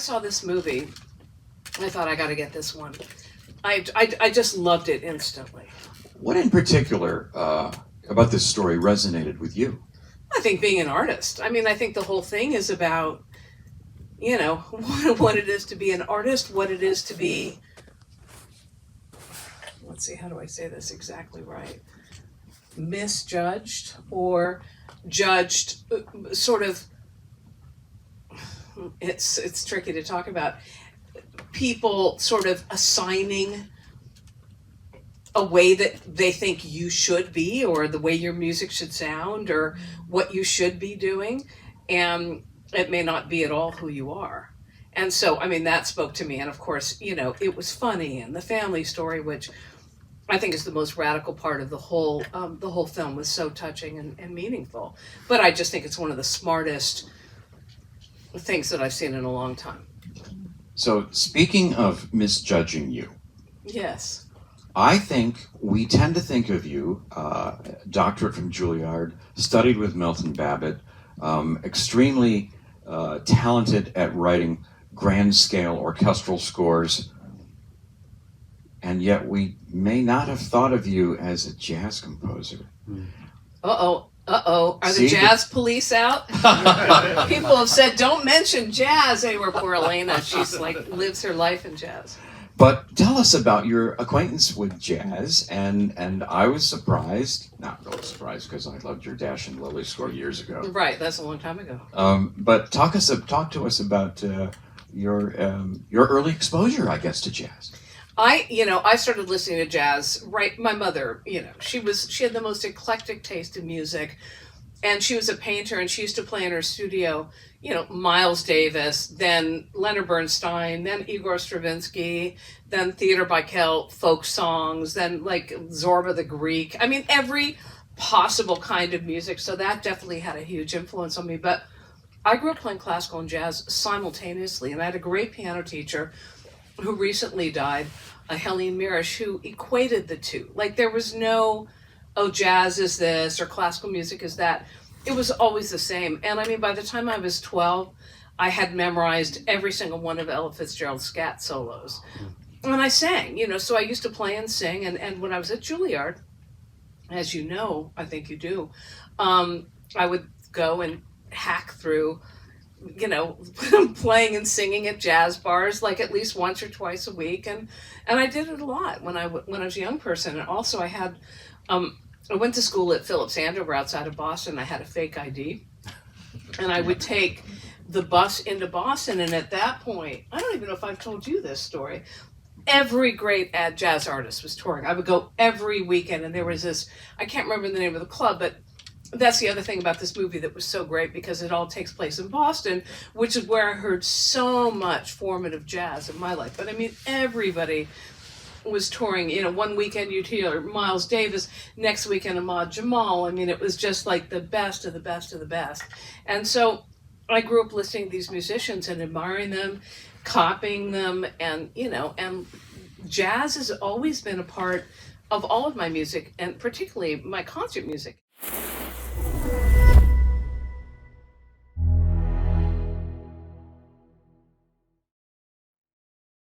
saw this movie, I thought I got to get this one. I just loved it instantly. What in particular about this story resonated with you? I think being an artist. I mean, I think the whole thing is about, what it is to be an artist, what it is to be. Let's see, how do I say this exactly right? Misjudged or judged, sort of. It's tricky to talk about. People sort of assigning a way that they think you should be, or the way your music should sound, or what you should be doing, and it may not be at all who you are. And so, I mean, that spoke to me. And of course, it was funny, and the family story, which I think is the most radical part of the whole film, was so touching and meaningful. But I just think it's one of the smartest things that I've seen in a long time. So, speaking of misjudging you, Yes. I think we tend to think of you, doctorate from Juilliard, studied with Milton Babbitt, extremely talented at writing grand scale orchestral scores, and yet we may not have thought of you as a jazz composer. Are the jazz police out? People have said, don't mention jazz. Anywhere, poor Elena, she's like, lives her life in jazz. But tell us about your acquaintance with jazz, and I was surprised, not really surprised, because I loved your Dash and Lily score years ago. Right, that's a long time ago. But talk to us about your early exposure, I guess, to jazz. I started listening to jazz, right? My mother, she had the most eclectic taste in music, and she was a painter, and she used to play in her studio, Miles Davis, then Leonard Bernstein, then Igor Stravinsky, then Theodor Bickel, folk songs, then like Zorba the Greek. I mean, every possible kind of music. So that definitely had a huge influence on me. But I grew up playing classical and jazz simultaneously, and I had a great piano teacher who recently died, Helene Mirisch, who equated the two. Like, there was no, oh, jazz is this or classical music is that. It was always the same. And I mean, by the time I was 12, I had memorized every single one of Ella Fitzgerald's scat solos. And I sang, so I used to play and sing. And when I was at Juilliard, as you know, I think you do, I would go and hack through, playing and singing at jazz bars, like at least once or twice a week. And I did it a lot when I was a young person. And also I went to school at Phillips Andover outside of Boston. I had a fake ID, and I would take the bus into Boston. And at that point, I don't even know if I've told you this story, every great jazz artist was touring. I would go every weekend, and there was this, I can't remember the name of the club, but that's the other thing about this movie that was so great, because it all takes place in Boston, which is where I heard so much formative jazz in my life. But I mean, everybody was touring. One weekend you'd hear Miles Davis, next weekend Ahmad Jamal. I mean, it was just like the best of the best of the best. And so I grew up listening to these musicians and admiring them, copying them, and and jazz has always been a part of all of my music, and particularly my concert music.